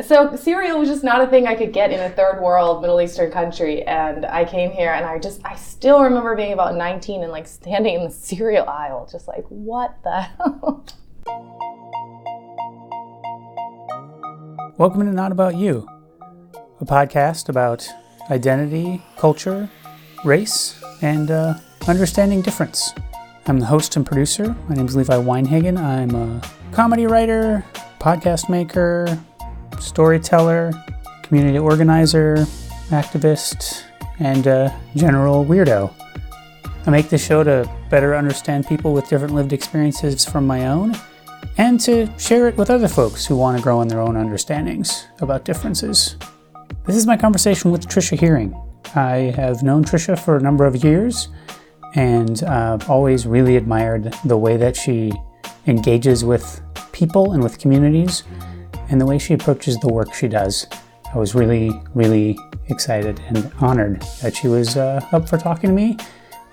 So cereal was just not a thing I could get in a third world Middle Eastern country. And I came here and I still remember being about 19 and like standing in the cereal aisle, just like, what the hell? Welcome to Not About You, a podcast about identity, culture, race, and understanding difference. I'm the host and producer. My name is Levi Weinhagen. I'm a comedy writer, podcast maker, storyteller, community organizer, activist, and general weirdo. I make this show to better understand people with different lived experiences from my own, and to share it with other folks who want to grow in their own understandings about differences. This is my conversation with Tricia Heuring. I have known Tricia for a number of years, and I've always really admired the way that she engages with people and with communities, and the way she approaches the work she does. I was really, really excited and honored that she was up for talking to me,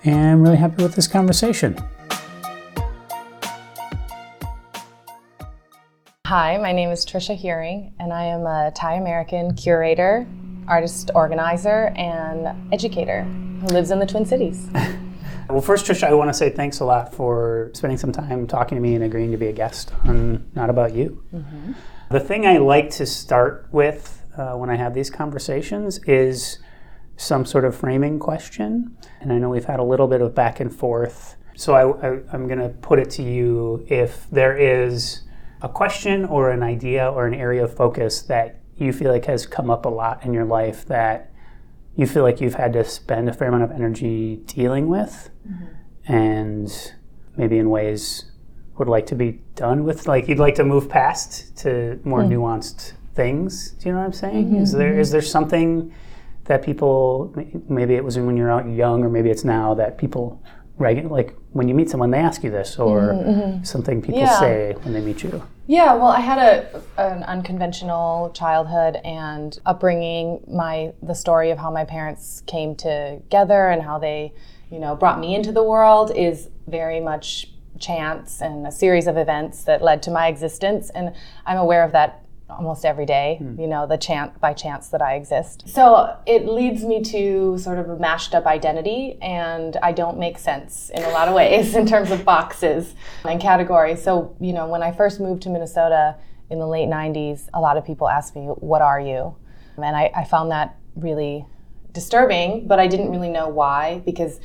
and I'm really happy with this conversation. Hi, my name is Tricia Heuring, and I am a Thai-American curator, artist organizer, and educator who lives in the Twin Cities. Well, first, Tricia, I want to say thanks a lot for spending some time talking to me and agreeing to be a guest on Not About You. Mm-hmm. The thing I like to start with when I have these conversations is some sort of framing question. And I know we've had a little bit of back and forth. So I'm going to put it to you if there is a question or an idea or an area of focus that you feel like has come up a lot in your life that you feel like you've had to spend a fair amount of energy dealing with, mm-hmm. and maybe in ways would like to be done with, like you'd like to move past to more nuanced things. Do you know what I'm saying? Mm-hmm. Is there something that people, maybe it was when you're out young or maybe it's now, that people like when you meet someone they ask you this, or something people say when they meet you? Yeah, well, I had an unconventional childhood and upbringing. The story of how my parents came together and how they, brought me into the world is very much chance and a series of events that led to my existence, and I'm aware of that almost every day, the chance by chance that I exist. So it leads me to sort of a mashed up identity, and I don't make sense in a lot of ways in terms of boxes and categories. So, when I first moved to Minnesota in the late 90s, a lot of people asked me, what are you? And I found that really disturbing, but I didn't really know why, because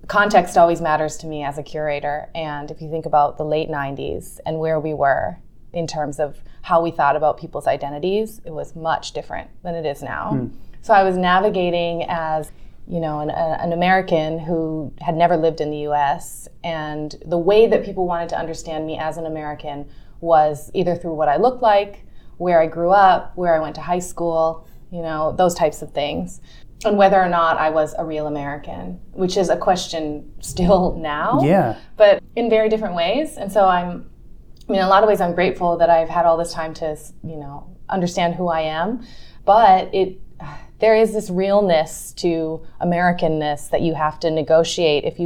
context always matters to me as a curator. And if you think about the late 90s and where we were in terms of how we thought about people's identities, it was much different than it is now. So I was navigating as, an American who had never lived in the US, and the way that people wanted to understand me as an American was either through what I looked like, where I grew up, where I went to high school, those types of things, and whether or not I was a real American, which is a question still now, but in very different ways. And so in a lot of ways, I'm grateful that I've had all this time to, understand who I am. But there is this realness to Americanness that you have to negotiate if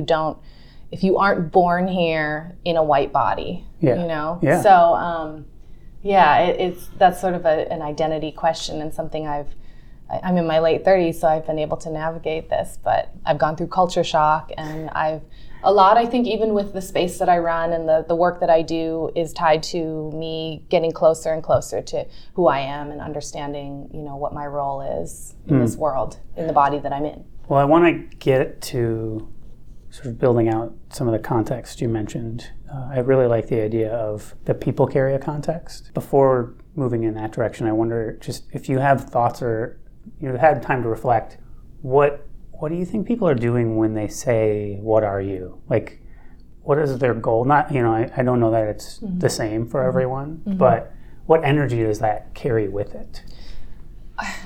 you aren't born here in a white body. Yeah. So, that's sort of an identity question, and something I'm in my late 30s, so I've been able to navigate this. But I've gone through culture shock, and I think even with the space that I run and the work that I do is tied to me getting closer and closer to who I am and understanding, what my role is in this world, in the body that I'm in. Well, I want to get to sort of building out some of the context you mentioned. I really like the idea of the people carry a context. Before moving in that direction, I wonder just if you have thoughts or you've had time to reflect, what do you think people are doing when they say, what are you? Like, what is their goal? Not, I don't know that it's the same for everyone, but what energy does that carry with it?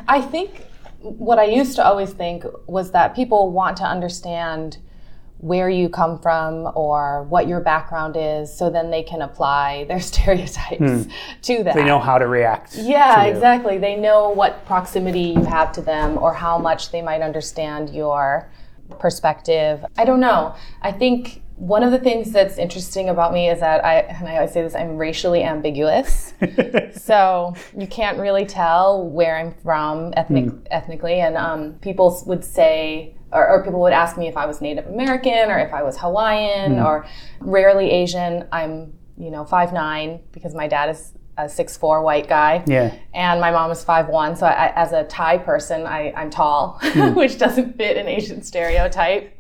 I think what I used to always think was that people want to understand where you come from or what your background is, so then they can apply their stereotypes to that. They know how to react. Yeah, exactly. They know what proximity you have to them or how much they might understand your perspective. I don't know. I think One of the things that's interesting about me is that and I always say this, I'm racially ambiguous. So you can't really tell where I'm from ethnically. And people would say, or people would ask me if I was Native American or if I was Hawaiian or rarely Asian. I'm, 5'9", because my dad is a 6'4" white guy. Yeah. And my mom is 5'1". So as a Thai person, I'm tall, which doesn't fit an Asian stereotype.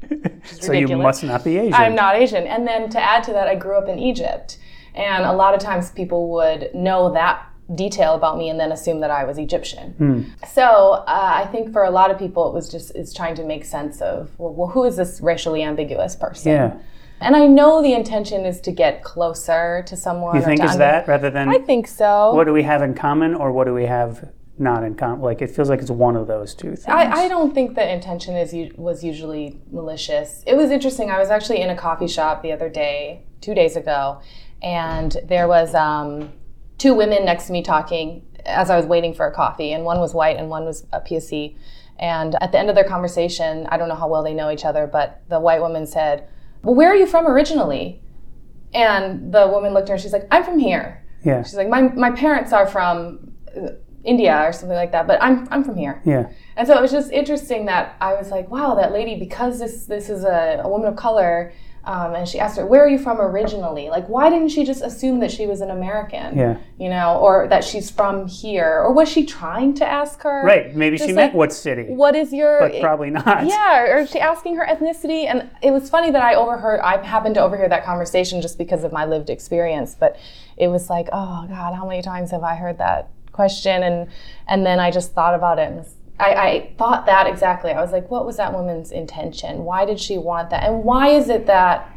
So ridiculous. You must not be Asian. I'm not Asian. And then to add to that, I grew up in Egypt. And a lot of times people would know that detail about me and then assume that I was Egyptian. So I think for a lot of people, it's trying to make sense of, well, who is this racially ambiguous person? Yeah. And I know the intention is to get closer to someone. You think is that rather than? I think so. What do we have in common, or what do we have not in common? Like, it feels like it's one of those two things. I don't think the intention was usually malicious. It was interesting. I was actually in a coffee shop the other day, 2 days ago, and there was 2 women next to me talking as I was waiting for a coffee, and one was white and one was a POC. And at the end of their conversation, I don't know how well they know each other, but the white woman said, "Well, where are you from originally?" And the woman looked at her and she's like, "I'm from here." Yeah. She's like, my parents are from India or something like that, but I'm from here. Yeah. And so it was just interesting that I was like, wow, that lady, because this is a woman of color, and she asked her, "Where are you from originally?" Like, why didn't she just assume that she was an American? Yeah. Or that she's from here? Or was she trying to ask her? Right. Maybe she meant what city. What is your... But probably not. Yeah. Or is she asking her ethnicity? And it was funny that I happened to overhear that conversation just because of my lived experience. But it was like, oh God, how many times have I heard that question? And then I just thought about it, and I thought that exactly. I was like, what was that woman's intention? Why did she want that? And why is it that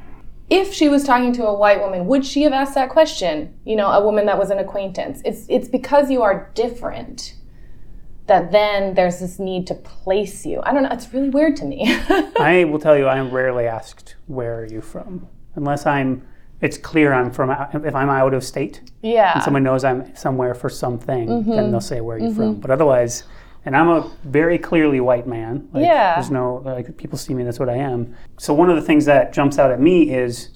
if she was talking to a white woman, would she have asked that question? A woman that was an acquaintance. It's because you are different that then there's this need to place you. I don't know. It's really weird to me. I will tell you, I am rarely asked, "Where are you from?" Unless it's clear if I'm out of state. Yeah. And someone knows I'm somewhere for something, then they'll say, "Where are you from?" But otherwise... And I'm a very clearly white man. There's no, people see me, that's what I am. So one of the things that jumps out at me is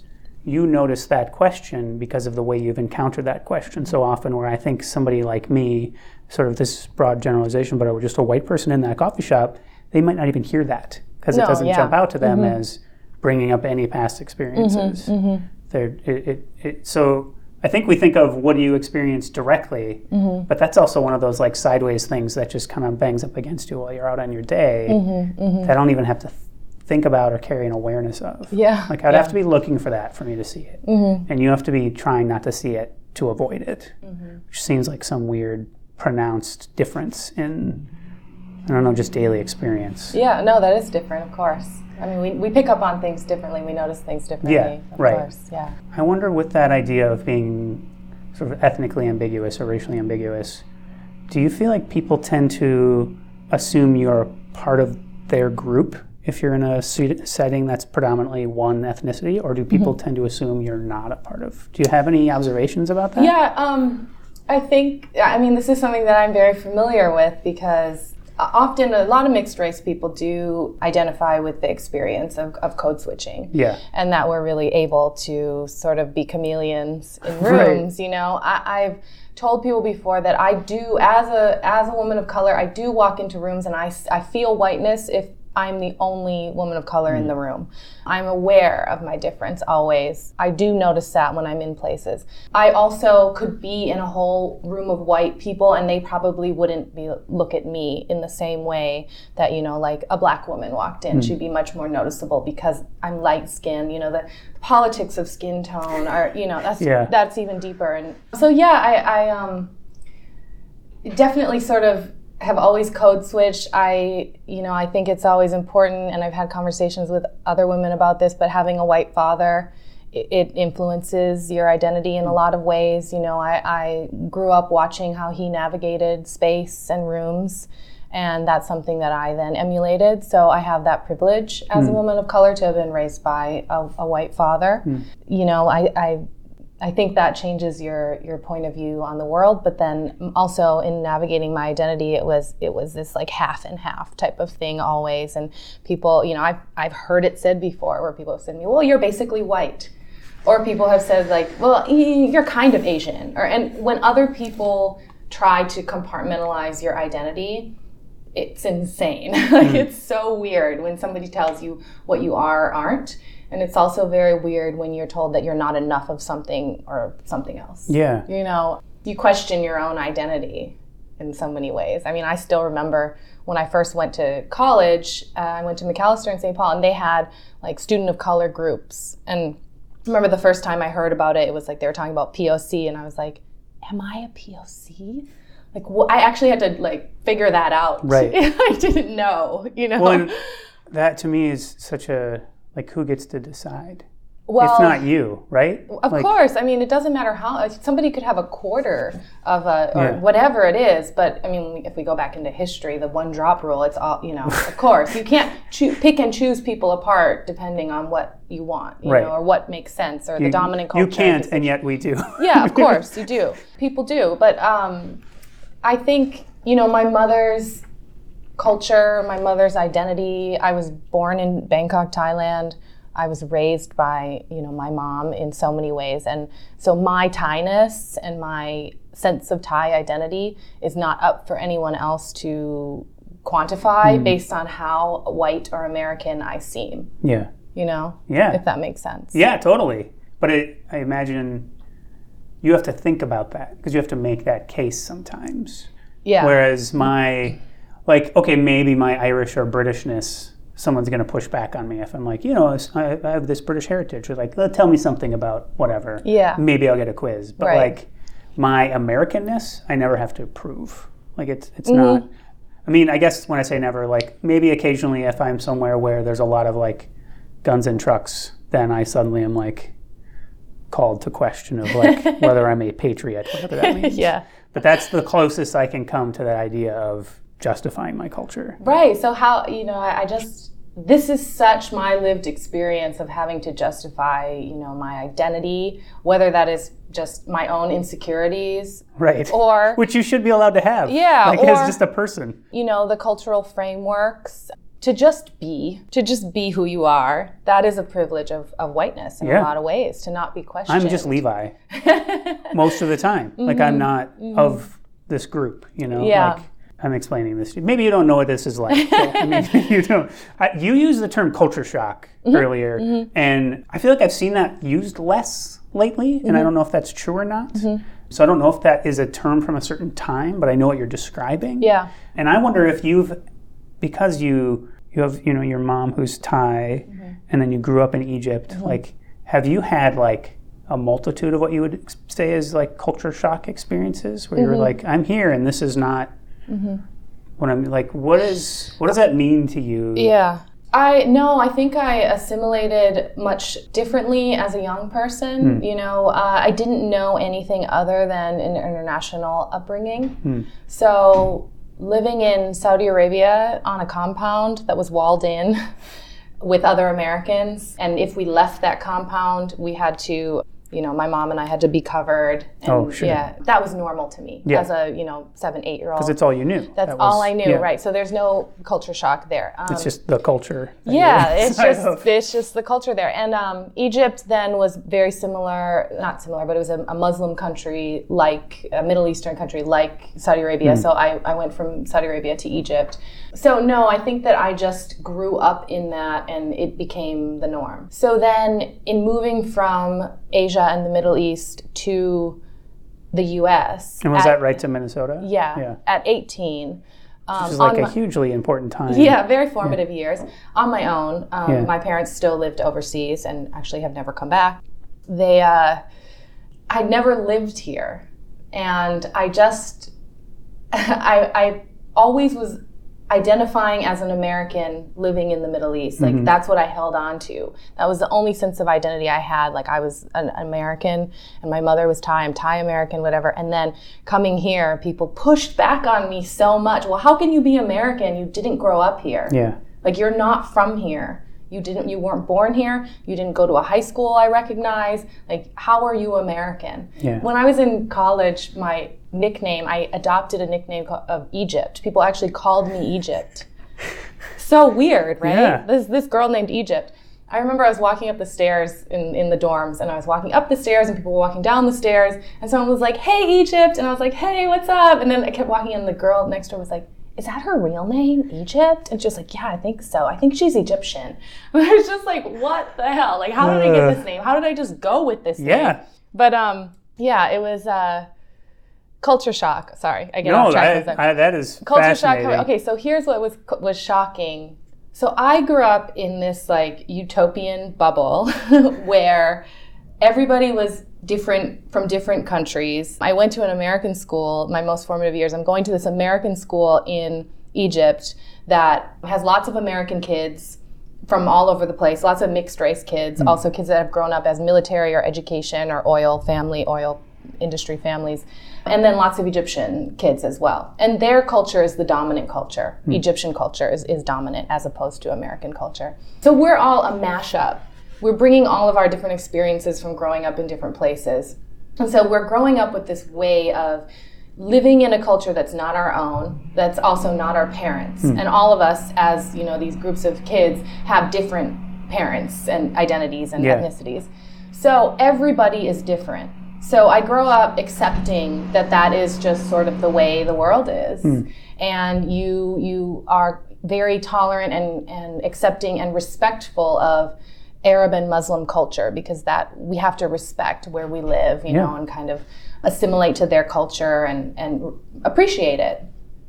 you notice that question because of the way you've encountered that question so often, where I think somebody like me, sort of this broad generalization, but just a white person in that coffee shop, they might not even hear that because it doesn't jump out to them as bringing up any past experiences. So I think we think of what do you experience directly, but that's also one of those sideways things that just kind of bangs up against you while you're out on your day that I don't even have to think about or carry an awareness of. Yeah. I'd have to be looking for that for me to see it. And you have to be trying not to see it to avoid it, which seems like some weird pronounced difference in, I don't know, just daily experience. Yeah, no, that is different, of course. I mean, we pick up on things differently. We notice things differently, of course. Yeah. I wonder with that idea of being sort of ethnically ambiguous or racially ambiguous, do you feel like people tend to assume you're part of their group if you're in a setting that's predominantly one ethnicity, or do people tend to assume you're not a part of? Do you have any observations about that? Yeah, I think, this is something that I'm very familiar with because often a lot of mixed race people do identify with the experience of code switching. Yeah. And that we're really able to sort of be chameleons in rooms. Right. I've told people before that I do, as a woman of color, I do walk into rooms and I feel whiteness if I'm the only woman of color in the room. I'm aware of my difference always. I do notice that when I'm in places. I also could be in a whole room of white people and they probably wouldn't look at me in the same way that, like a black woman walked in. She'd be much more noticeable because I'm light skinned. The politics of skin tone are, that's even deeper. And so, I definitely sort of have always code switched. I think it's always important, and I've had conversations with other women about this, but having a white father, it influences your identity in a lot of ways. I grew up watching how he navigated space and rooms, and that's something that I then emulated. So I have that privilege as a woman of color to have been raised by a white father. I think that changes your point of view on the world. But then also in navigating my identity, it was this like half and half type of thing always. And people, I've heard it said before where people have said to me, well, you're basically white. Or people have said like, well, you're kind of Asian. And when other people try to compartmentalize your identity, it's insane. It's so weird when somebody tells you what you are or aren't. And it's also very weird when you're told that you're not enough of something or something else. Yeah. You question your own identity in so many ways. I mean, I still remember when I first went to college, I went to McAllister in St. Paul, and they had like student of color groups. And I remember the first time I heard about it, it was like they were talking about POC, and I was like, am I a POC? Like, I actually had to like figure that out. Right. I didn't know, Well, and that to me is such a, like, who gets to decide? Well, it's not you, right? Of course. I mean, it doesn't matter how. Somebody could have a quarter of or whatever it is. But, I mean, if we go back into history, the one drop rule, it's all, of course. You can't pick and choose people apart depending on what you want, you know, or what makes sense, or the dominant culture. You can't, and yet we do. Yeah, of course, you do. People do. But I think, my mother's culture, my mother's identity, I was born in Bangkok, Thailand. I was raised by, my mom in so many ways. And so my Thai-ness and my sense of Thai identity is not up for anyone else to quantify based on how white or American I seem. Yeah. Yeah. If that makes sense. Yeah, totally. But I imagine you have to think about that because you have to make that case sometimes. Yeah. Whereas maybe my Irish or Britishness, someone's going to push back on me if I'm like, I have this British heritage. Or like, tell me something about whatever. Yeah. Maybe I'll get a quiz. But like my Americanness, I never have to prove. Like it's not. I mean, I guess when I say never, like maybe occasionally if I'm somewhere where there's a lot of like guns and trucks, then I suddenly am like called to question of like whether I'm a patriot, whatever that means. Yeah. But that's the closest I can come to that idea of justifying my culture. Right. So how, this is such my lived experience of having to justify, my identity, whether that is just my own insecurities. Right. Or... which you should be allowed to have. Yeah. Like as just a person. The cultural frameworks. To just be who you are, that is a privilege of whiteness in a lot of ways, to not be questioned. I'm just Levi most of the time. Like I'm not of this group, Yeah. Like I'm explaining this to you. Maybe you don't know what this is like. So, I mean, you don't. You used the term culture shock earlier, and I feel like I've seen that used less lately, and I don't know if that's true or not. So I don't know if that is a term from a certain time, but I know what you're describing. Yeah. And I wonder if because you have, your mom who's Thai, and then you grew up in Egypt, like, have you had like a multitude of what you would say is like culture shock experiences where you were like, I'm here and this is not what I'm like, what does that mean to you? Yeah. I think I assimilated much differently as a young person. I didn't know anything other than an international upbringing. So living in Saudi Arabia on a compound that was walled in with other Americans, and if we left that compound, we had to, my mom and I had to be covered. And yeah, that was normal to me as a, 7-8-year-old. Because it's all you knew. That's all I knew, right? So there's no culture shock there. It's just the culture. Yeah, it's just the culture there. And Egypt then was very similar, not similar, but it was a Muslim country, like a Middle Eastern country, like Saudi Arabia. So I went from Saudi Arabia to Egypt. So no, I think that I just grew up in that and it became the norm. So then in moving from Asia and the Middle East to the U.S. And was that right to Minnesota? Yeah. At 18. Which is like a hugely important time. Yeah, very formative years. On my own. My parents still lived overseas and actually have never come back. I'd never lived here. And I always was identifying as an American living in the Middle East. Like that's what I held on to. That was the only sense of identity I had. Like I was an American and my mother was Thai. I'm Thai American, whatever. And then coming here, people pushed back on me so much. Well, how can you be American? You didn't grow up here. Yeah. Like you're not from here. You weren't born here. You didn't go to a high school I recognize. Like, how are you American? Yeah. When I was in college, my nickname, I adopted a nickname of Egypt. People actually called me Egypt. So weird, right? Yeah. This girl named Egypt. I remember I was walking up the stairs in the dorms, and I was walking up the stairs and people were walking down the stairs, and someone was like, "Hey, Egypt," and I was like, "Hey, what's up?" And then I kept walking, and the girl next door was like, "Is that her real name, Egypt?" And she was like, "Yeah, I think so. I think she's Egyptian." And I was just like, what the hell? Like, how did I get this name? How did I just go with this name? But yeah, it was culture shock. Sorry, I get off track. That is culture fascinating. shock. Okay, so here's what was shocking. So I grew up in this like utopian bubble where everybody was different from different countries. I went to an American school my most formative years. I'm going to this American school in Egypt that has lots of American kids from all over the place, lots of mixed race kids, also kids that have grown up as military or education or oil industry families, and then lots of Egyptian kids as well. And their culture is the dominant culture. Egyptian culture is dominant as opposed to American culture. So we're all a mashup. We're bringing all of our different experiences from growing up in different places. And so we're growing up with this way of living in a culture that's not our own, that's also not our parents. And all of us, as you know, these groups of kids have different parents and identities and ethnicities. So everybody is different. So I grow up accepting that is just sort of the way the world is. And you are very tolerant and accepting and respectful of Arab and Muslim culture, because that we have to respect where we live, you know, and kind of assimilate to their culture and appreciate it.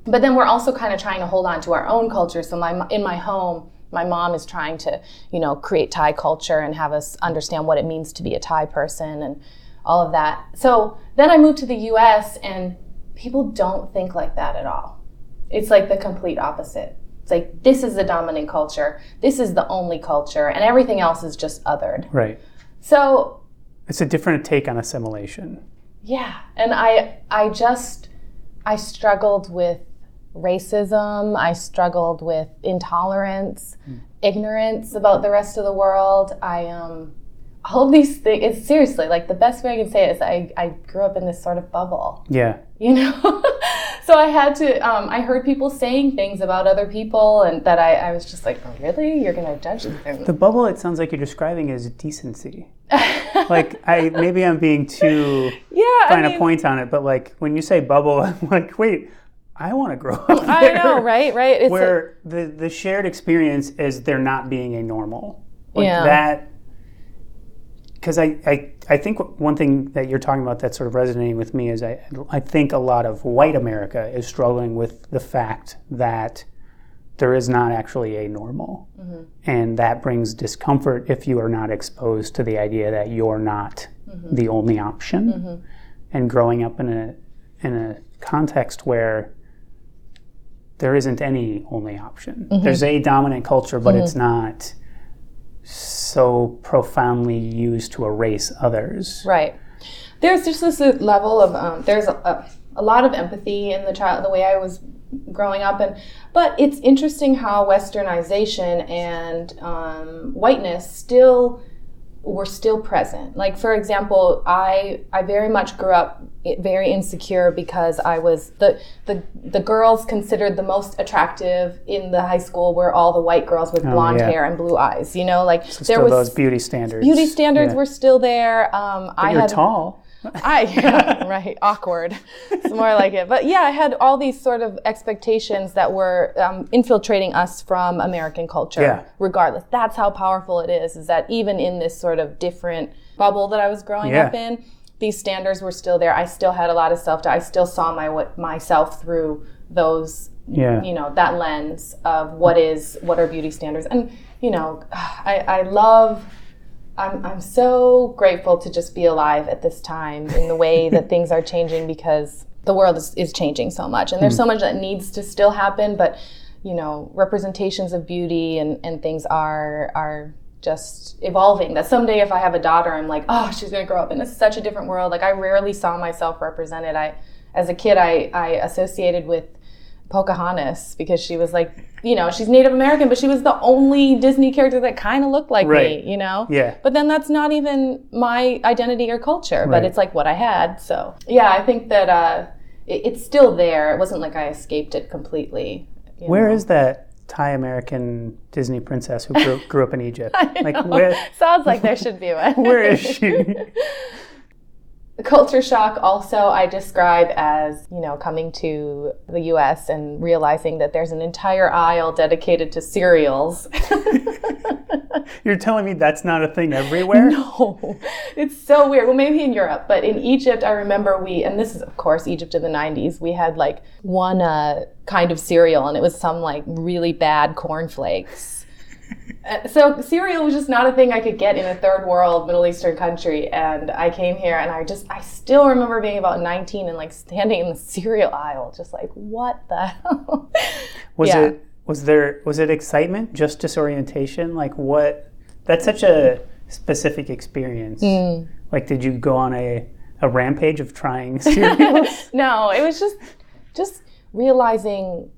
But then we're also kind of trying to hold on to our own culture. So in my home, my mom is trying to, you know, create Thai culture and have us understand what it means to be a Thai person and all of that. So then I moved to the US and people don't think like that at all. It's like the complete opposite. It's like, this is the dominant culture, this is the only culture, and everything else is just othered. Right. So it's a different take on assimilation. Yeah, and I struggled with racism, I struggled with intolerance, ignorance about the rest of the world. All of these things, it's seriously, like the best way I can say it is I grew up in this sort of bubble. Yeah. You know? So I had to, I heard people saying things about other people and that I was just like, oh, really? You're going to judge them? The bubble, it sounds like you're describing as decency. Like, maybe I'm being too fine a point on it, but like when you say bubble, I'm like, wait, I want to grow up there. I know, right? It's where the shared experience is there not being a normal. Like that. Because I think one thing that you're talking about that's sort of resonating with me is I think a lot of white America is struggling with the fact that there is not actually a normal. And that brings discomfort if you are not exposed to the idea that you're not the only option. And growing up in a context where there isn't any only option. There's a dominant culture, but it's not so profoundly used to erase others. Right. There's just this level of there's a lot of empathy in the way I was growing up, but it's interesting how Westernization and whiteness were still present. Like, for example, I very much grew up very insecure because I was the girls considered the most attractive in the high school were all the white girls with blonde hair and blue eyes. You know, like so there was those beauty standards. Beauty standards were still there. You're tall. Right, awkward. It's more like it. But yeah, I had all these sort of expectations that were infiltrating us from American culture, regardless. That's how powerful it is that even in this sort of different bubble that I was growing up in, these standards were still there. I still had a lot of self-doubt. I still saw myself through those, you know, that lens of what are beauty standards. And, you know, I'm so grateful to just be alive at this time in the way that things are changing, because the world is changing so much. And there's so much that needs to still happen, but, you know, representations of beauty and things are just evolving. That someday if I have a daughter, I'm like, oh, she's going to grow up in such a different world. Like, I rarely saw myself represented. As a kid, I associated with Pocahontas because she was like, she's Native American, but she was the only Disney character that kind of looked like me, Yeah. But then that's not even my identity or culture, but Right. it's like what I had. So yeah, I think that it's still there. It wasn't like I escaped it completely. Where is that Thai-American Disney princess who grew up in Egypt? Where? Sounds like there should be one. Where is she? Culture shock also I describe as, coming to the US and realizing that there's an entire aisle dedicated to cereals. You're telling me that's not a thing everywhere? No, it's so weird. Well, maybe in Europe, but in Egypt, I remember and this is of course Egypt in the 90s, we had like one kind of cereal and it was some like really bad cornflakes. So cereal was just not a thing I could get in a third world Middle Eastern country. And I came here and I still remember being about 19 and like standing in the cereal aisle, just like, what the hell? Was it excitement, just disorientation? Like what, that's such a specific experience. Like did you go on a rampage of trying cereals? No, it was just realizing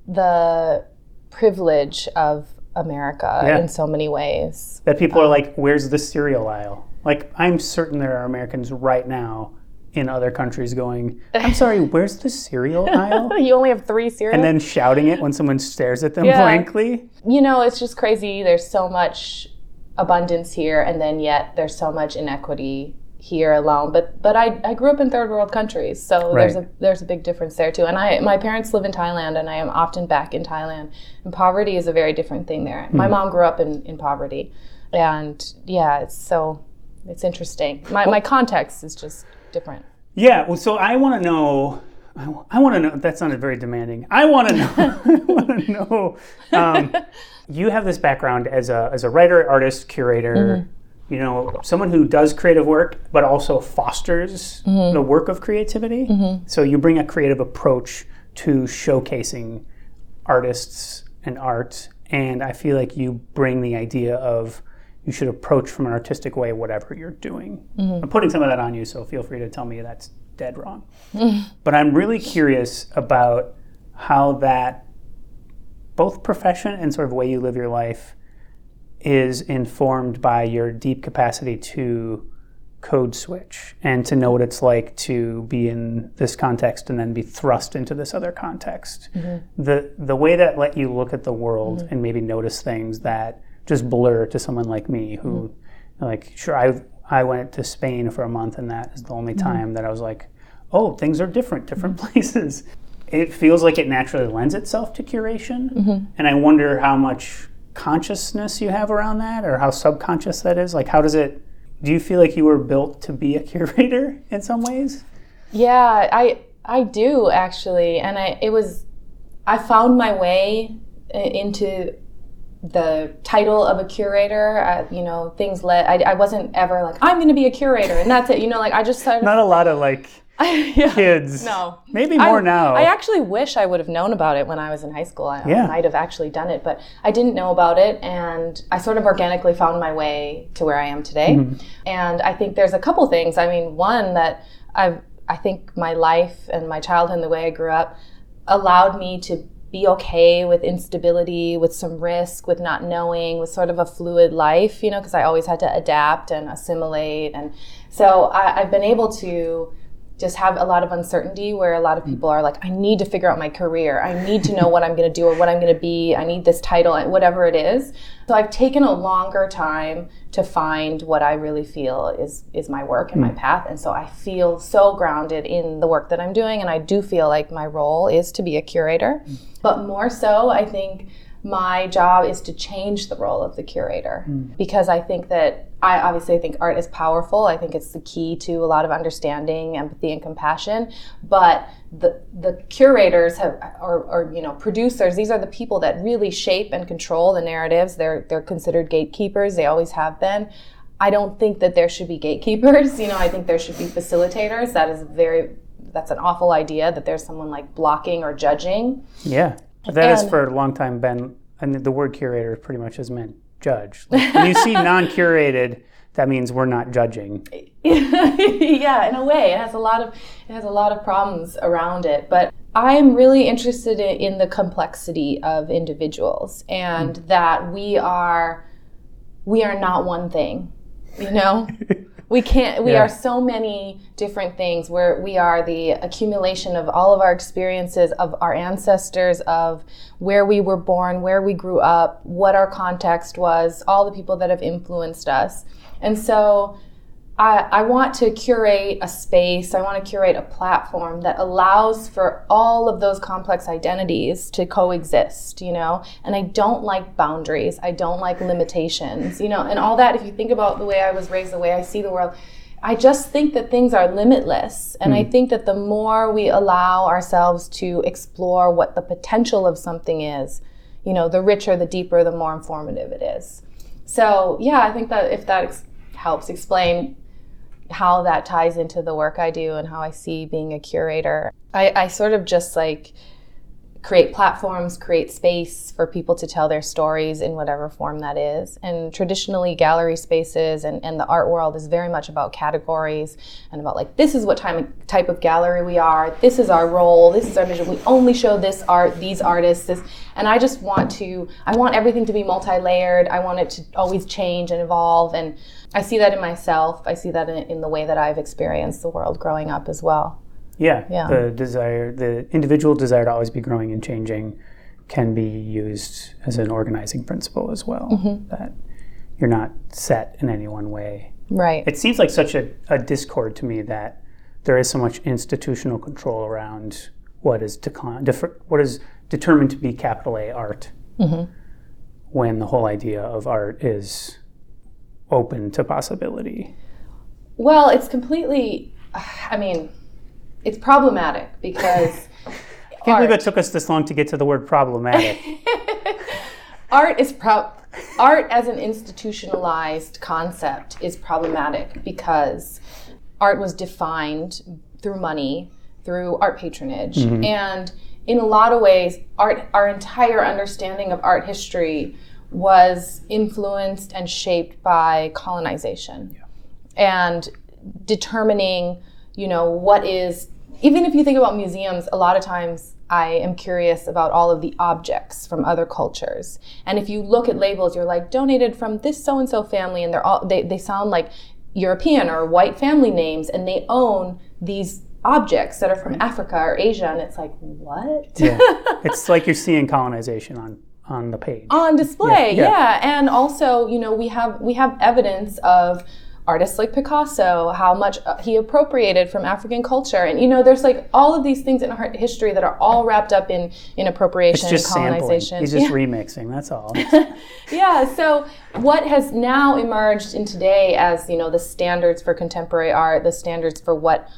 the privilege of America in so many ways. That people are like, where's the cereal aisle? Like, I'm certain there are Americans right now in other countries going, I'm sorry, where's the cereal aisle? You only have 3 cereals? And then shouting it when someone stares at them blankly. It's just crazy. There's so much abundance here, and then yet there's so much inequity here alone. But I grew up in third world countries, so there's a big difference there too. And my parents live in Thailand, and I am often back in Thailand. And poverty is a very different thing there. My mom grew up in poverty, and it's interesting. My context is just different. Yeah. Well, so I want to know. That sounded very demanding. I want to know. You have this background as a writer, artist, curator. Someone who does creative work, but also fosters the work of creativity. So you bring a creative approach to showcasing artists and art. And I feel like you bring the idea of you should approach from an artistic way whatever you're doing. I'm putting some of that on you, so feel free to tell me that's dead wrong. But I'm really curious about how that, both profession and sort of way you live your life, is informed by your deep capacity to code switch and to know what it's like to be in this context and then be thrust into this other context. The way that let you look at the world and maybe notice things that just blur to someone like me who, I went to Spain for a month and that is the only time that I was like, oh, things are different places. It feels like it naturally lends itself to curation. And I wonder how much consciousness you have around that, or how subconscious that is. Like, do you feel like you were built to be a curator in some ways? Yeah, I do actually. And I found my way into the title of a curator. I wasn't ever like, I'm going to be a curator and that's it. I just started. Not a lot of kids. No. Maybe more now. I actually wish I would have known about it when I was in high school. I might have actually done it, but I didn't know about it, and I sort of organically found my way to where I am today. And I think there's a couple things. I mean, one that I think my life and my childhood and the way I grew up allowed me to be okay with instability, with some risk, with not knowing, with sort of a fluid life, because I always had to adapt and assimilate. And so I've been able to just have a lot of uncertainty where a lot of people are like, I need to figure out my career. I need to know what I'm going to do or what I'm going to be. I need this title, whatever it is. So I've taken a longer time to find what I really feel is my work and my path. And so I feel so grounded in the work that I'm doing. And I do feel like my role is to be a curator. But more so, I think my job is to change the role of the curator, because I think that I obviously think art is powerful. I think it's the key to a lot of understanding, empathy, and compassion. But the curators or producers, these are the people that really shape and control the narratives. They're considered gatekeepers. They always have been. I don't think that there should be gatekeepers. I think there should be facilitators. That's an awful idea that there's someone like blocking or judging. Yeah. That has for a long time been, and the word curator pretty much has meant judge. Like, when you see non-curated, that means we're not judging. Yeah, in a way, it has a lot of problems around it. But I'm really interested in the complexity of individuals, and that we are not one thing, you know? We are so many different things, where we are the accumulation of all of our experiences, of our ancestors, of where we were born, where we grew up, what our context was, all the people that have influenced us. And so I want to curate a space, I want to curate a platform that allows for all of those complex identities to coexist, you know? And I don't like boundaries, I don't like limitations, you know, and all that. If you think about the way I was raised, the way I see the world, I just think that things are limitless. And I think that the more we allow ourselves to explore what the potential of something is, you know, the richer, the deeper, the more informative it is. So yeah, I think that if that helps explain how that ties into the work I do and how I see being a curator. I sort of just like create platforms, create space for people to tell their stories in whatever form that is. And traditionally, gallery spaces and the art world is very much about categories and about like, this is what type of gallery we are, this is our role, this is our mission, we only show this art, these artists, this. And I just want everything to be multi-layered, I want it to always change and evolve, and I see that in myself, I see that in the way that I've experienced the world growing up as well. Yeah. The individual desire to always be growing and changing can be used as an organizing principle as well, that you're not set in any one way. Right. It seems like such a discord to me that there is so much institutional control around what is determined to be capital A art, when the whole idea of art is open to possibility. Well, it's completely, it's problematic because I can't believe it took us this long to get to the word problematic. Art as an institutionalized concept is problematic because art was defined through money, through art patronage. And in a lot of ways, our entire understanding of art history was influenced and shaped by colonization. And determining, what is, even if you think about museums, a lot of times I am curious about all of the objects from other cultures. And if you look at labels, you're like, donated from this so-and-so family, and they sound like European or white family names, and they own these objects that are from Africa or Asia, and it's like, what? Yeah. It's like you're seeing colonization on the page. On display, yeah. And also, we have evidence of artists like Picasso, how much he appropriated from African culture. And, there's like all of these things in art history that are all wrapped up in appropriation and colonization. Sampling. He's just remixing, that's all. Yeah, so what has now emerged in today as, the standards for contemporary art, the standards for what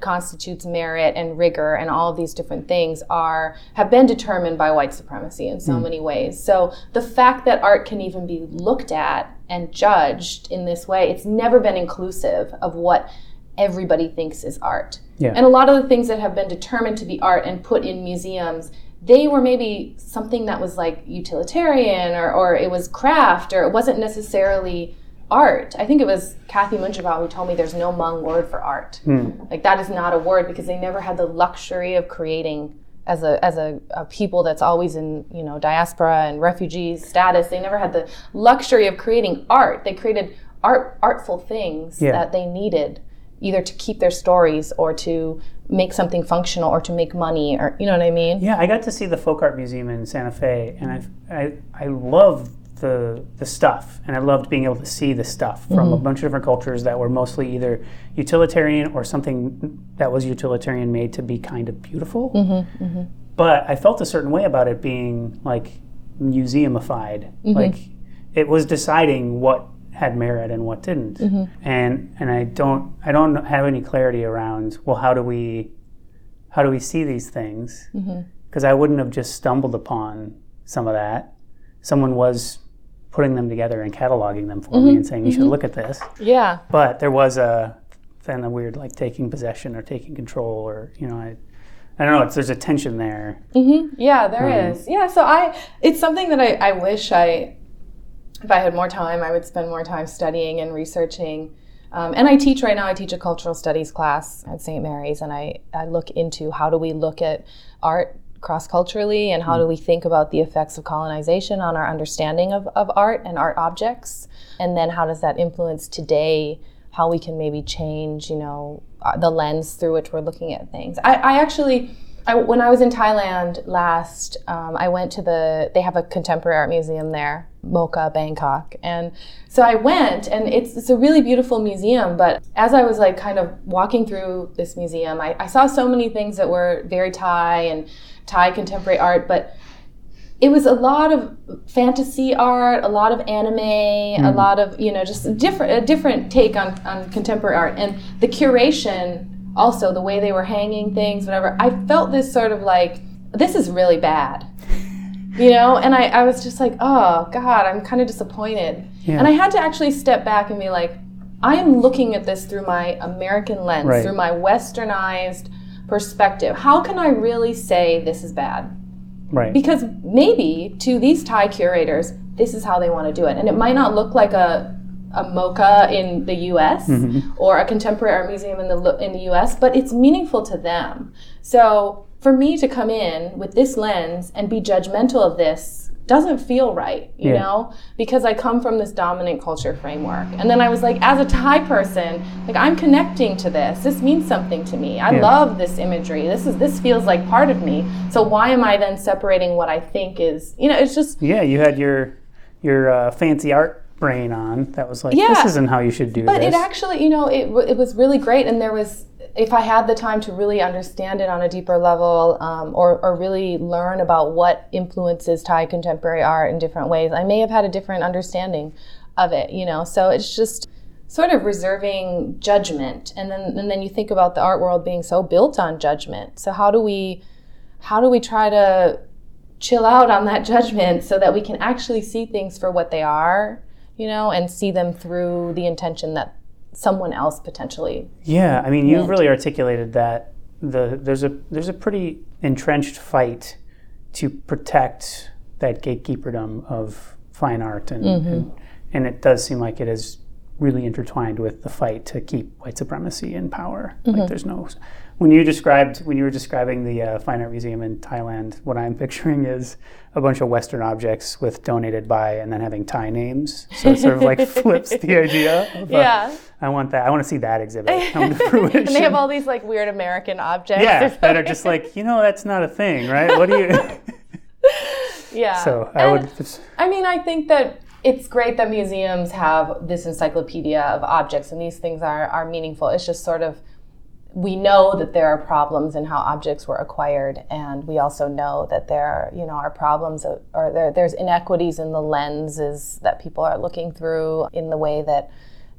constitutes merit and rigor and all of these different things have been determined by white supremacy in so many ways. So the fact that art can even be looked at and judged in this way, it's never been inclusive of what everybody thinks is art. Yeah. And a lot of the things that have been determined to be art and put in museums, they were maybe something that was like utilitarian or it was craft, or it wasn't necessarily art. I think it was Kathy Munchausen who told me there's no Hmong word for art. Like that is not a word because they never had the luxury of creating as a people that's always in diaspora and refugee status. They never had the luxury of creating art. They created artful things that they needed either to keep their stories or to make something functional or to make money, or you know what I mean? Yeah, I got to see the Folk Art Museum in Santa Fe, and I love the stuff, and I loved being able to see the stuff from a bunch of different cultures that were mostly either utilitarian or something that was utilitarian made to be kind of beautiful. But I felt a certain way about it being like museumified, like it was deciding what had merit and what didn't. And I don't have any clarity around, well, how do we see these things? Because I wouldn't have just stumbled upon some of that. Someone was putting them together and cataloging them for me and saying, you should look at this. Yeah. But there was then a weird like taking possession or taking control, or I don't know, there's a tension there. Yeah, there is. Yeah, so it's something that I wish if I had more time, I would spend more time studying and researching. And I teach right now, I teach a cultural studies class at St. Mary's, and I look into how do we look at art cross-culturally, and how do we think about the effects of colonization on our understanding of art and art objects, and then how does that influence today how we can maybe change, the lens through which we're looking at things. When I was in Thailand last, I went to they have a contemporary art museum there, Mocha, Bangkok. And so I went, and it's a really beautiful museum, but as I was like kind of walking through this museum, I saw so many things that were very Thai and Thai contemporary art, but it was a lot of fantasy art, a lot of anime, a lot of, just a different take on contemporary art. And the curation, also the way they were hanging things, whatever, I felt this sort of like, this is really bad, and I was just like, oh God, I'm kind of disappointed. Yeah. And I had to actually step back and be like, I am looking at this through my American lens, through my westernized perspective. How can I really say this is bad? Right. Because maybe to these Thai curators, this is how they want to do it. And it might not look like a MoCA in the U.S. Or a contemporary art museum in the U.S., but it's meaningful to them. So for me to come in with this lens and be judgmental of this doesn't feel right, you know, because I come from this dominant culture framework. And then I was like, as a Thai person, like, I'm connecting to this. This means something to me. I love this imagery. This feels like part of me. So why am I then separating what I think is, it's just... Yeah, you had your fancy art brain on that was like, this isn't how you should do this. But it actually, it was really great. And there was, if I had the time to really understand it on a deeper level, or really learn about what influences Thai contemporary art in different ways, I may have had a different understanding of it, So it's just sort of reserving judgment. And then you think about the art world being so built on judgment. So how do we try to chill out on that judgment so that we can actually see things for what they are, and see them through the intention that someone else potentially. Yeah, I mean, you've really articulated that there's a pretty entrenched fight to protect that gatekeeperdom of fine art, and it does seem like it is really intertwined with the fight to keep white supremacy in power. Like, there's no... When you were describing the Fine Art Museum in Thailand, what I'm picturing is a bunch of Western objects with donated by and then having Thai names. So it sort of like flips the idea of, I want that. I want to see that exhibit come to fruition. And they have all these like weird American objects. Yeah, that are just like, that's not a thing, right? What do you... Yeah. So I think that it's great that museums have this encyclopedia of objects, and these things are meaningful. It's just sort of, we know that there are problems in how objects were acquired, and we also know that there are problems, or there's inequities in the lenses that people are looking through, in the way that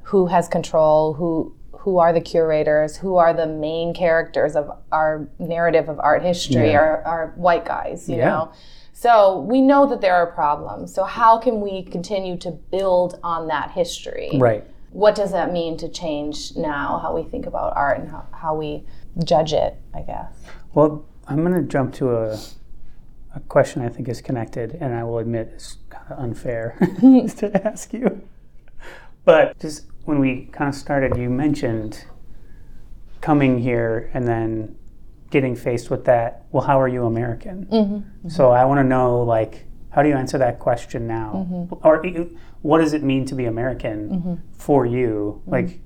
who has control, who are the curators, who are the main characters of our narrative of art history, are white guys, you know? So we know that there are problems. So how can we continue to build on that history? Right. What does that mean to change now how we think about art and how we judge it, I guess? Well, I'm going to jump to a question I think is connected, and I will admit is kind of unfair to ask you. But just when we kind of started, you mentioned coming here and then getting faced with that, well, how are you American? So I want to know, like, how do you answer that question now? Or what does it mean to be American for you? Like,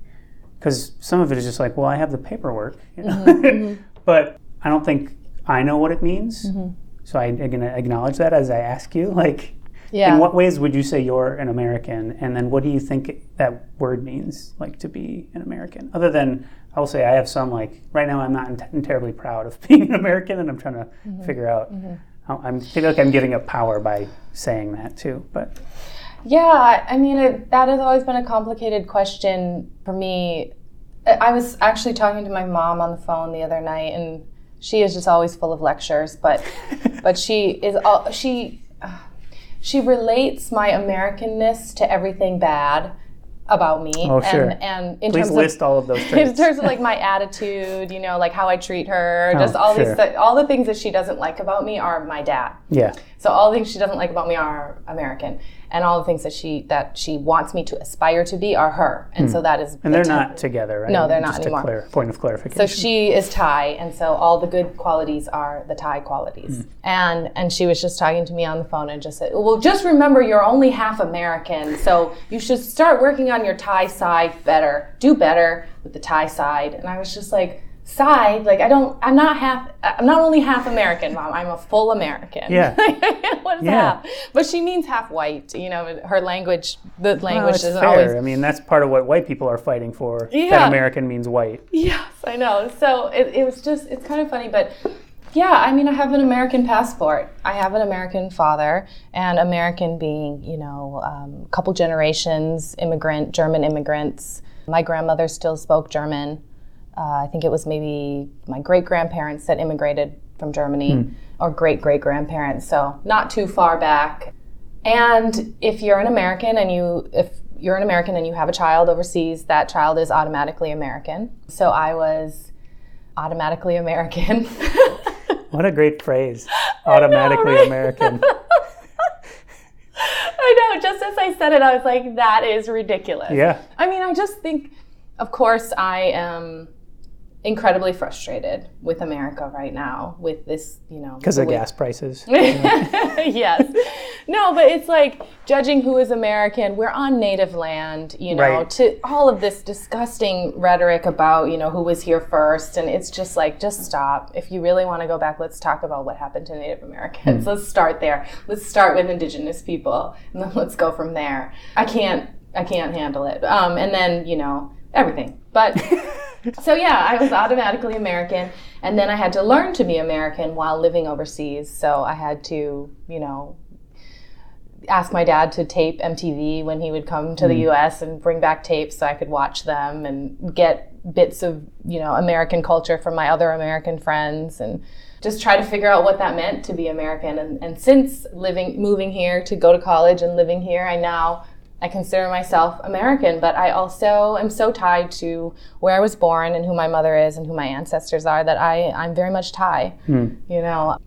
because some of it is just like, well, I have the paperwork, but I don't think I know what it means. So I'm going to acknowledge that as I ask you, like, in what ways would you say you're an American? And then what do you think that word means, like, to be an American? Other than, I will say I have some, like, right now I'm not terribly proud of being an American, and I'm trying to figure out, I feel like I'm giving up power by saying that too, but... Yeah, I mean, that has always been a complicated question for me. I was actually talking to my mom on the phone the other night, and she is just always full of lectures, but she relates my Americanness to everything bad about me. Oh, sure. And in Please terms list all of those traits. In terms of like my attitude, like how I treat her, just all the things that she doesn't like about me are my dad. Yeah. So all the things she doesn't like about me are American. and all the things that she wants me to aspire to be are her. And so that is... And they're not together, right? No, they're not Just anymore. Point of clarification. So she is Thai, and so all the good qualities are the Thai qualities. And she was just talking to me on the phone and just said, well, just remember you're only half American, so you should start working on your Thai side better. Do better with the Thai side. And I was just like, side? Like, I'm not only half American, Mom, I'm a full American. Yeah. What is half? But she means half white, her language, the language isn't fair. always... I mean, that's part of what white people are fighting for, that American means white. Yes, I know. So it was just, it's kind of funny, but yeah, I mean, I have an American passport. I have an American father, and American being, a couple generations, German immigrants. My grandmother still spoke German. I think it was maybe my great-grandparents that immigrated from Germany, or great-great-grandparents, so not too far back. And if you're an American and you have a child overseas, that child is automatically American. So I was automatically American. What a great phrase, automatically American. I know, just as I said it, I was like, that is ridiculous. Yeah. I mean, I just think, of course, I am incredibly frustrated with America right now, with this, Because of gas prices. Yes. No, but it's like judging who is American. We're on native land, right. To all of this disgusting rhetoric about, who was here first. And it's just like, just stop. If you really want to go back, let's talk about what happened to Native Americans. Let's start there. Let's start with Indigenous people, and then let's go from there. I can't handle it. And then, everything. But so yeah, I was automatically American, and then I had to learn to be American while living overseas. So I had to, ask my dad to tape MTV when he would come to the U.S. and bring back tapes so I could watch them and get bits of, American culture from my other American friends, and just try to figure out what that meant to be American. And since moving here to go to college and living here, I consider myself American, but I also am so tied to where I was born and who my mother is and who my ancestors are that I'm very much Thai.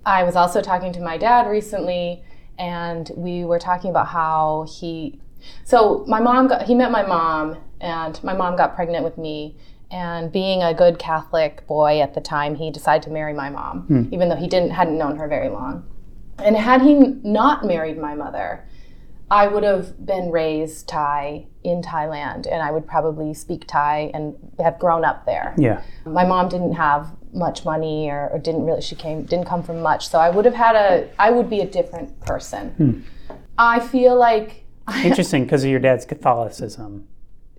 I was also talking to my dad recently, and we were talking about how he met my mom, and my mom got pregnant with me, and being a good Catholic boy at the time, he decided to marry my mom, even though he hadn't known her very long. And had he not married my mother, I would have been raised Thai in Thailand, and I would probably speak Thai and have grown up there. Yeah. My mom didn't have much money, or didn't come from much, so I would be a different person. I feel like... Interesting, because of your dad's Catholicism.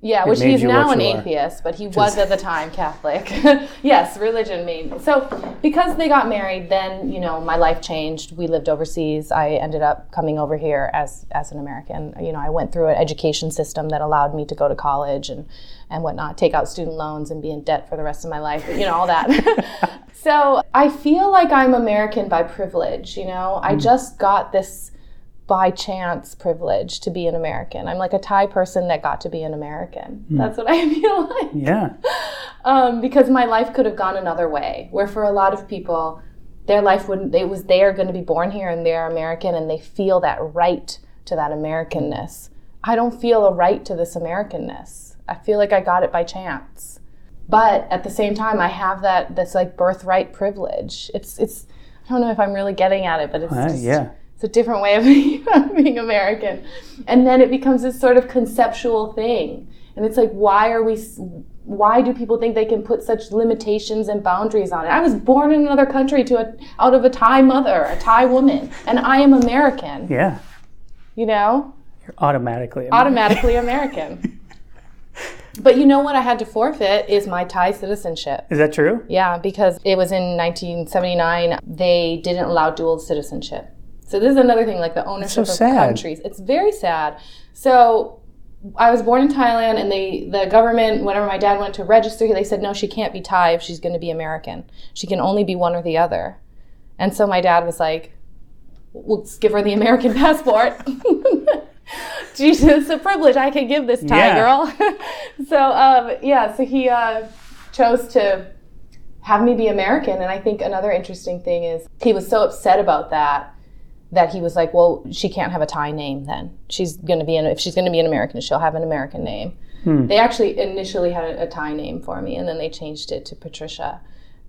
Yeah, which he's now an atheist, but he was at the time Catholic. Yes, religion made. So because they got married, then, my life changed. We lived overseas. I ended up coming over here as an American. I went through an education system that allowed me to go to college and whatnot, take out student loans and be in debt for the rest of my life, all that. So I feel like I'm American by privilege, I just got this by chance privilege to be an American. I'm like a Thai person that got to be an American. That's what I feel like. Yeah. Because my life could have gone another way, where for a lot of people, their life they are going to be born here and they're American and they feel that right to that Americanness. I don't feel a right to this Americanness. I feel like I got it by chance. But at the same time, I have this like birthright privilege. It's I don't know if I'm really getting at it, but it's just... Yeah. It's a different way of being American. And then it becomes this sort of conceptual thing. And it's like, why do people think they can put such limitations and boundaries on it? I was born in another country out of a Thai mother, a Thai woman, and I am American. Yeah. You're automatically American. Automatically American. But you know what I had to forfeit is my Thai citizenship. Is that true? Yeah, because it was in 1979, they didn't allow dual citizenship. So this is another thing, like the ownership of countries. It's very sad. So I was born in Thailand, and the government, whenever my dad went to register, they said, no, she can't be Thai if she's going to be American. She can only be one or the other. And so my dad was like, well, let's give her the American passport. Jesus, it's a privilege. I can give this Thai girl. So he chose to have me be American. And I think another interesting thing is he was so upset about that that he was like, well, she can't have a Thai name then. If she's going to be an American, she'll have an American name. They actually initially had a Thai name for me, and then they changed it to Patricia.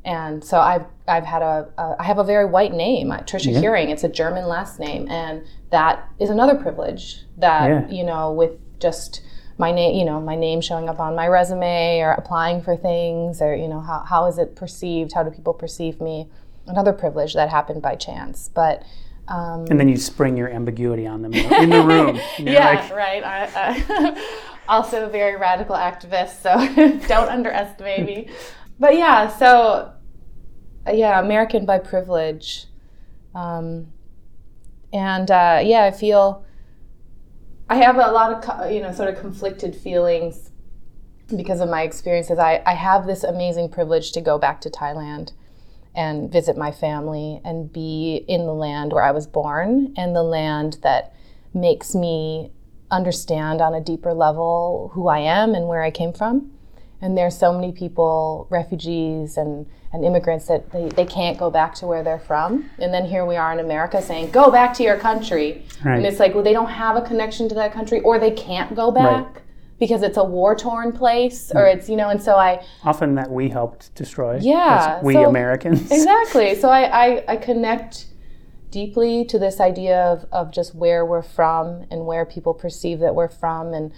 And so I have a very white name, Tricia Heuring. It's a German last name, and that is another privilege that, with just my name showing up on my resume or applying for things, or, how is it perceived? How do people perceive me? Another privilege that happened by chance. But and then you spring your ambiguity on them in the room. Right. I also a very radical activist, so don't underestimate me. But American by privilege. I feel I have a lot of, sort of conflicted feelings because of my experiences. I have this amazing privilege to go back to Thailand and visit my family and be in the land where I was born, and the land that makes me understand on a deeper level who I am and where I came from. And there's so many people, refugees and immigrants, that they can't go back to where they're from. And then here we are in America saying, go back to your country. Right. And it's like, well, they don't have a connection to that country, or they can't go back because it's a war-torn place, or it's, and so often that we helped destroy. Yeah. We Americans. Exactly. So I connect deeply to this idea of just where we're from and where people perceive that we're from. And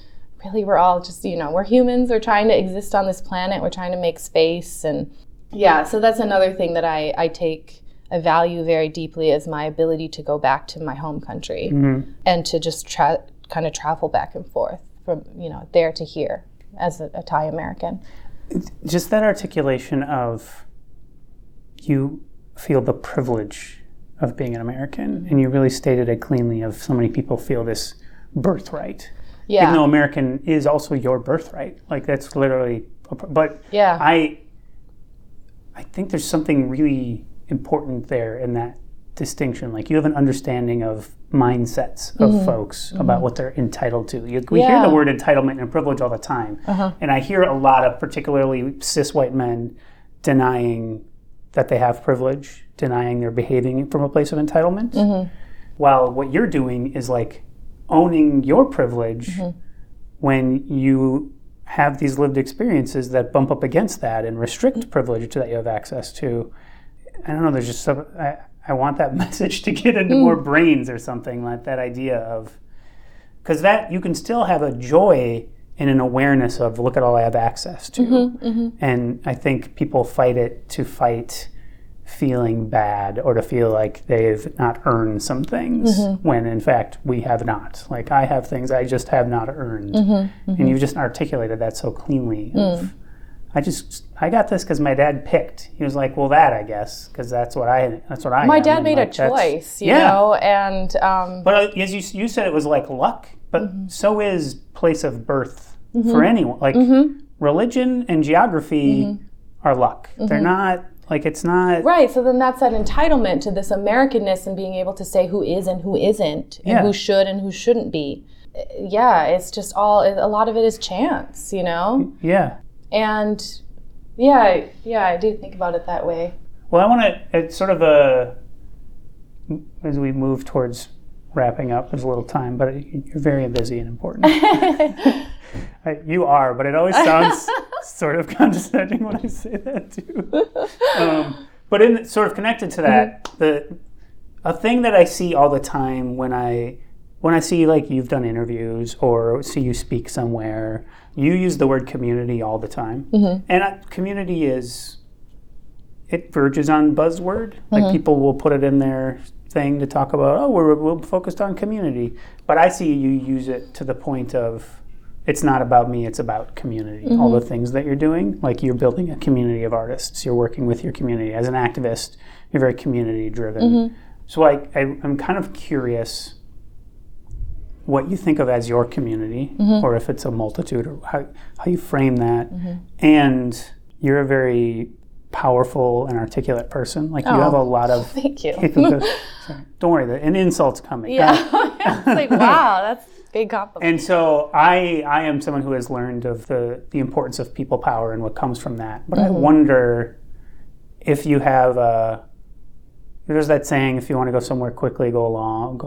really, we're all just, we're humans. We're trying to exist on this planet. We're trying to make space. And so that's another thing that I value very deeply, is my ability to go back to my home country and to just kind of travel back and forth from, there to here as a Thai American. Just that articulation of you feel the privilege of being an American, and you really stated it cleanly, of so many people feel this birthright. Yeah. Even though American is also your birthright. Like, that's literally, I think there's something really important there in that distinction. Like, you have an understanding of mindsets of folks about what they're entitled to. We hear the word entitlement and privilege all the time. And I hear a lot of particularly cis white men denying that they have privilege, denying they're behaving from a place of entitlement. While what you're doing is like owning your privilege when you have these lived experiences that bump up against that and restrict privilege that you have access to. I don't know, there's just some, I want that message to get into more brains or something, like that idea of, because that you can still have a joy and an awareness of, look at all I have access to. And I think people fight it to fight feeling bad or to feel like they've not earned some things when in fact we have not. Like, I have things I just have not earned. And you've just articulated that so cleanly. I got this because my dad picked. He was like, well, that, I guess, because that's what I My dad made a choice, you know, and but as you said, it was like luck, but so is place of birth for anyone. Like, religion and geography are luck. They're not, like, it's not... Right, so then that's that entitlement to this Americanness and being able to say who is and who isn't, and who should and who shouldn't be. Yeah, it's just a lot of it is chance, you know? Yeah. And I do think about it that way. Well, I want to, it's sort of as we move towards wrapping up, there's a little time, but you're very busy and important. You are, but it always sounds sort of condescending when I say that too. But sort of connected to that, a thing that I see all the time when I see, like, you've done interviews or see you speak somewhere, you use the word community all the time. And community it verges on buzzword. Like, people will put it in their thing to talk about, we're focused on community. But I see you use it to the point of, it's not about me, it's about community. All the things that you're doing, like, you're building a community of artists, you're working with your community. As an activist, you're very community driven. So I'm kind of curious what you think of as your community, or if it's a multitude, or how you frame that. And you're a very powerful and articulate person. Like, you have a lot of... Thank you. Sorry, don't worry, an insult's coming. It's like, wow, that's a big compliment. And so I am someone who has learned of the importance of people power and what comes from that. But I wonder if you have there's that saying, if you want to go somewhere quickly, go alone,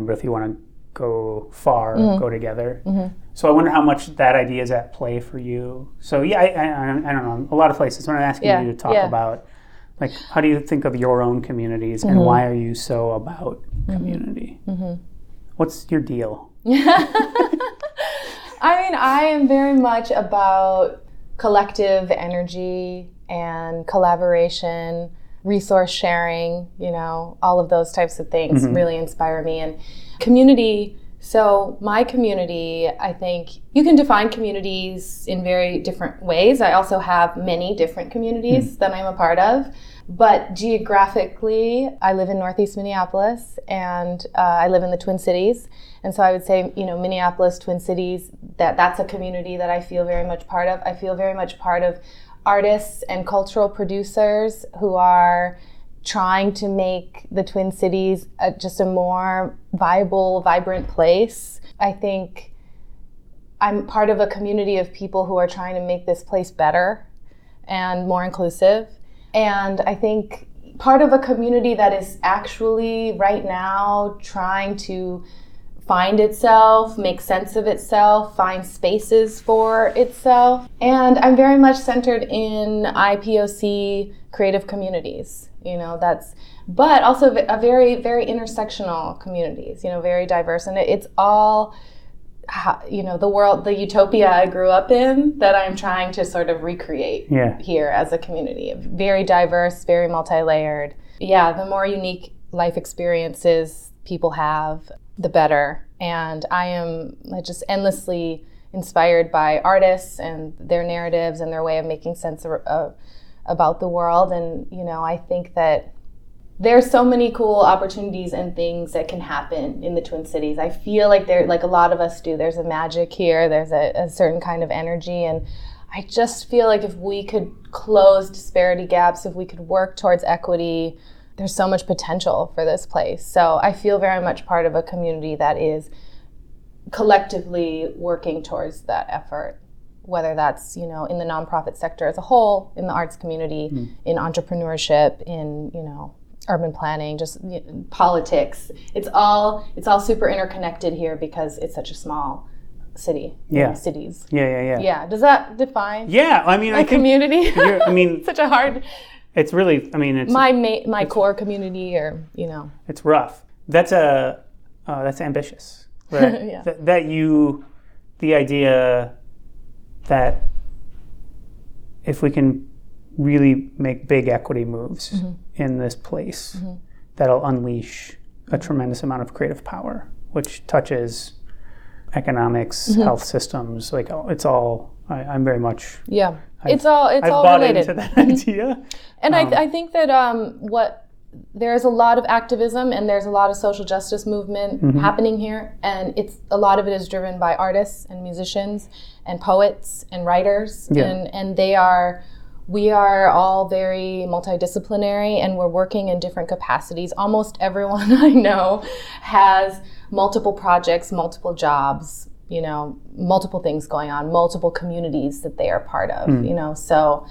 but if you want to go far, go together. So I wonder how much that idea is at play for you. So yeah, I don't know, a lot of places when I'm asking you to talk about, like, how do you think of your own communities and why are you so about community? What's your deal? I mean, I am very much about collective energy and collaboration, resource sharing, all of those types of things really inspire me. And community, so my community, I think you can define communities in very different ways. I also have many different communities that I'm a part of. But geographically, I live in Northeast Minneapolis, and I live in the Twin Cities. And so I would say, Minneapolis, Twin Cities, that's a community that I feel very much part of. I feel very much part of artists and cultural producers who are trying to make the Twin Cities just a more viable, vibrant place. I think I'm part of a community of people who are trying to make this place better and more inclusive. And I think part of a community that is actually right now trying to find itself, make sense of itself, find spaces for itself. And I'm very much centered in IPOC creative communities, but also a very, very intersectional communities, very diverse. And it's all, the utopia I grew up in that I'm trying to sort of recreate here as a community. Very diverse, very multi-layered. Yeah, the more unique life experiences people have, the better. And I am just endlessly inspired by artists and their narratives and their way of making sense about the world. And, I think that there's so many cool opportunities and things that can happen in the Twin Cities. I feel like like a lot of us do. There's a magic here. There's a certain kind of energy. And I just feel like if we could close disparity gaps, if we could work towards equity, there's so much potential for this place. So I feel very much part of a community that is collectively working towards that effort, whether that's, in the nonprofit sector as a whole, in the arts community, in entrepreneurship, in, urban planning, just politics. It's all super interconnected here because it's such a small city. Cities. Yeah. Does that define? Yeah, I mean, a community. Such a hard. It's really. I mean, it's my core community, or It's rough. That's ambitious. Right? The idea that if we can really make big equity moves in this place, that'll unleash a tremendous amount of creative power, which touches economics, health systems, like it's all. I'm very much. Yeah, I've all bought related into that idea, and I think that there's a lot of activism and there's a lot of social justice movement happening here, and a lot of it is driven by artists and musicians and poets and writers, and we are all very multidisciplinary, and we're working in different capacities. Almost everyone I know has multiple projects, multiple jobs, multiple things going on, multiple communities that they are part of, so.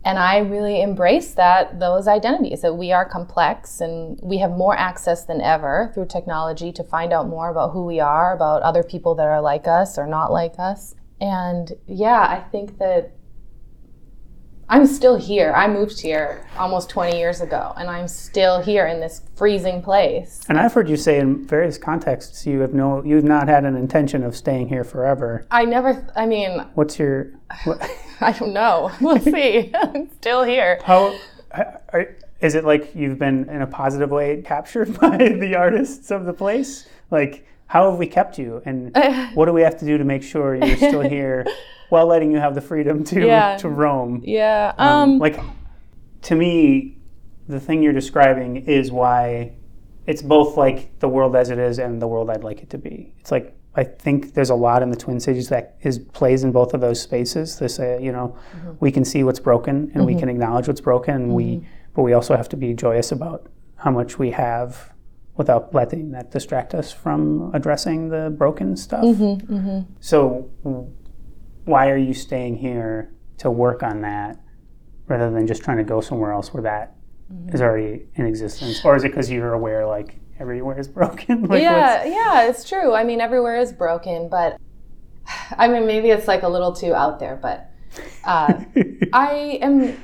And I really embrace those identities, that we are complex and we have more access than ever through technology to find out more about who we are, about other people that are like us or not like us. And I think that I'm still here. I moved here almost 20 years ago, and I'm still here in this freezing place. And I've heard you say in various contexts you've not had an intention of staying here forever. What's your... I don't know. We'll see. I'm still here. Is it like you've been, in a positive way, captured by the artists of the place? Like, how have we kept you? And what do we have to do to make sure you're still here while letting you have the freedom to roam? Yeah. To me, the thing you're describing is why it's both like the world as it is and the world I'd like it to be. It's like, I think there's a lot in the Twin Cities that plays in both of those spaces. They say, we can see what's broken and we can acknowledge what's broken, and but we also have to be joyous about how much we have without letting that distract us from addressing the broken stuff. So why are you staying here to work on that rather than just trying to go somewhere else where that is already in existence? Or is it because you're aware, like, everywhere is broken? Like, yeah, it's true. I mean, everywhere is broken, but I mean, maybe it's like a little too out there, but I am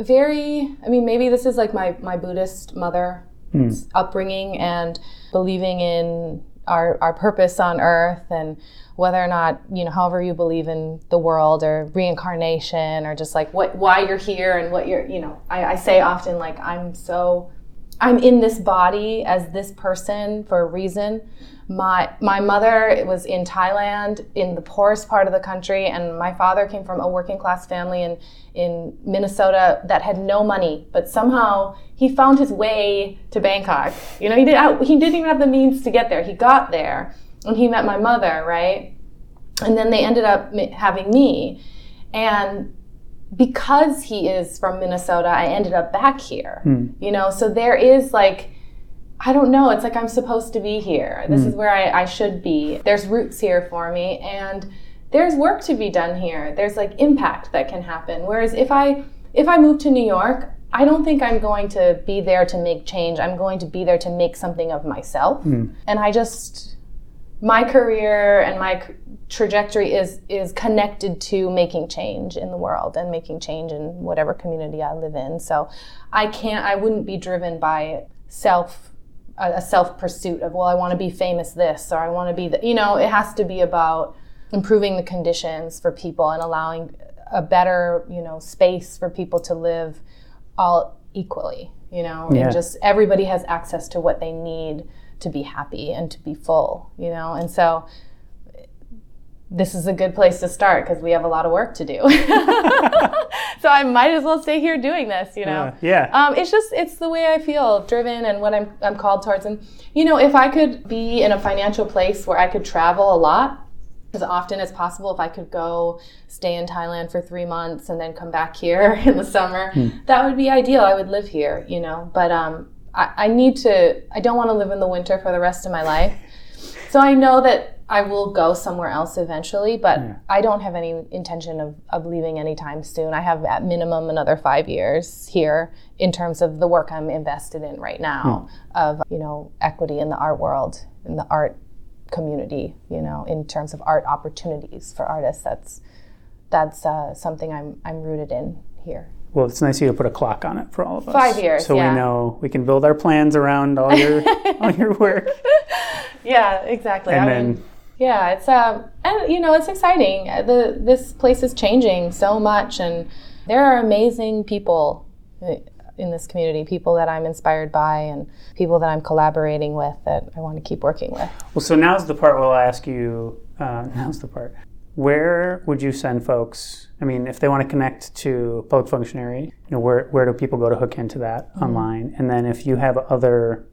maybe this is like my Buddhist mother upbringing and believing in our purpose on earth, and whether or not, however you believe in the world or reincarnation, or just like why you're here and what you're, I say often, like, I'm in this body as this person for a reason. My mother was in Thailand, in the poorest part of the country, and my father came from a working class family in Minnesota that had no money, but somehow he found his way to Bangkok. He didn't even have the means to get there. He got there, and he met my mother, right? And then they ended up having me, and because he is from Minnesota, I ended up back here. So there is like, I don't know, it's like I'm supposed to be here. This is where I should be. There's roots here for me, and there's work to be done here. There's like impact that can happen. Whereas if I move to New York, I don't think I'm going to be there to make change. I'm going to be there to make something of myself. And my career and my trajectory is connected to making change in the world and making change in whatever community I live in. So I wouldn't be driven by a self pursuit of, well, I want to be famous this, or I want to be it has to be about improving the conditions for people and allowing a better, space for people to live all equally, and just everybody has access to what they need to be happy and to be full, and so this is a good place to start because we have a lot of work to do. So I might as well stay here doing this, It's the way I feel, driven, and what I'm called towards. And, if I could be in a financial place where I could travel a lot, as often as possible, if I could go stay in Thailand for 3 months and then come back here in the summer, that would be ideal. I would live here, but I don't want to live in the winter for the rest of my life. So I know that I will go somewhere else eventually, but I don't have any intention of leaving anytime soon. I have at minimum another 5 years here in terms of the work I'm invested in right now of, equity in the art world, in the art community, in terms of art opportunities for artists. That's something I'm rooted in here. Well, it's nice of you to put a clock on it for all of us. 5 years, so we know we can build our plans around all your work. Yeah, exactly. And it's it's exciting. This place is changing so much, and there are amazing people in this community, people that I'm inspired by, and people that I'm collaborating with that I want to keep working with. Well, so now's the part where I'll ask you. Where would you send folks? I mean, if they want to connect to public functionary, where do people go to hook into that online? And then if you have other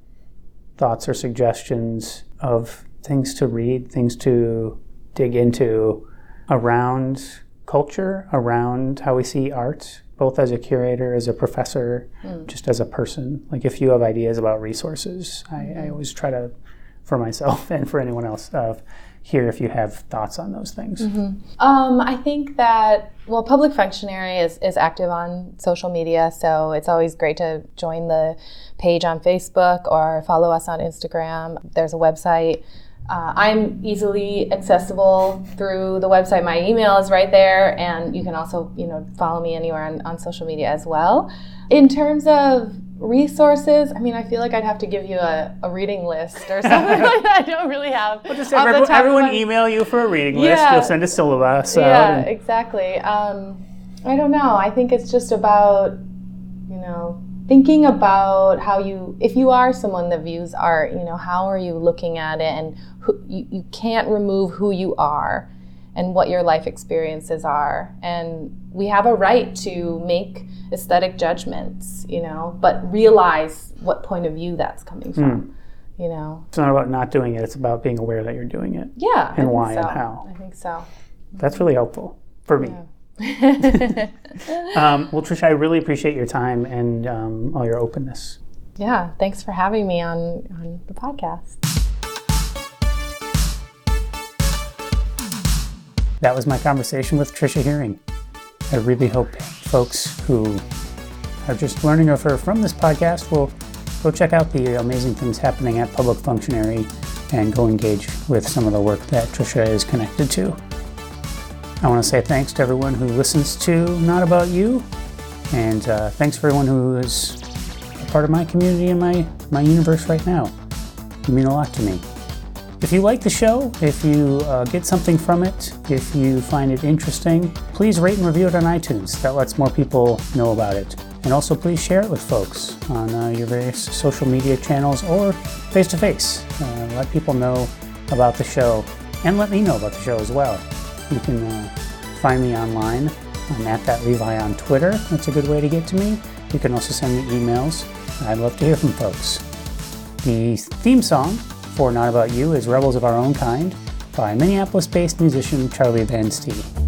thoughts or suggestions of things to read, things to dig into around culture, around how we see art, both as a curator, as a professor, just as a person. Like, if you have ideas about resources, I always try to, for myself and for anyone else, hear if you have thoughts on those things. I think that, public functionary is active on social media, so it's always great to join the page on Facebook or follow us on Instagram. There's a website. I'm easily accessible through the website. My email is right there, and you can also, follow me anywhere on social media as well. In terms of resources, I feel like I'd have to give you a reading list or something like that. I don't really have. Well, just have everyone email you for a reading list. You'll send a syllabus. Exactly. I don't know. I think it's just about, thinking about how if you are someone that views art, how are you looking at it, and you can't remove who you are and what your life experiences are. And we have a right to make aesthetic judgments, but realize what point of view that's coming from, It's not about not doing it, it's about being aware that you're doing it. Yeah. And why and how. I think so. That's really helpful for me. Yeah. Well, Tricia, I really appreciate your time and all your openness. Yeah, thanks for having me on the podcast. That was my conversation with Tricia Heuring. I really hope folks who are just learning of her from this podcast, well, go check out the amazing things happening at Public Functionary and go engage with some of the work that Tricia is connected to. I want to say thanks to everyone who listens to Not About You, and thanks for everyone who is a part of my community and my universe right now. You mean a lot to me. If you like the show, if you get something from it, if you find it interesting, please rate and review it on iTunes. That lets more people know about it. And also please share it with folks on your various social media channels or face-to-face. Let people know about the show, and let me know about the show as well. You can find me online. I'm at that Levi on Twitter. That's a good way to get to me. You can also send me emails. I'd love to hear from folks. The theme song for Not About You is Rebels of Our Own Kind by Minneapolis-based musician Charlie Van Stee.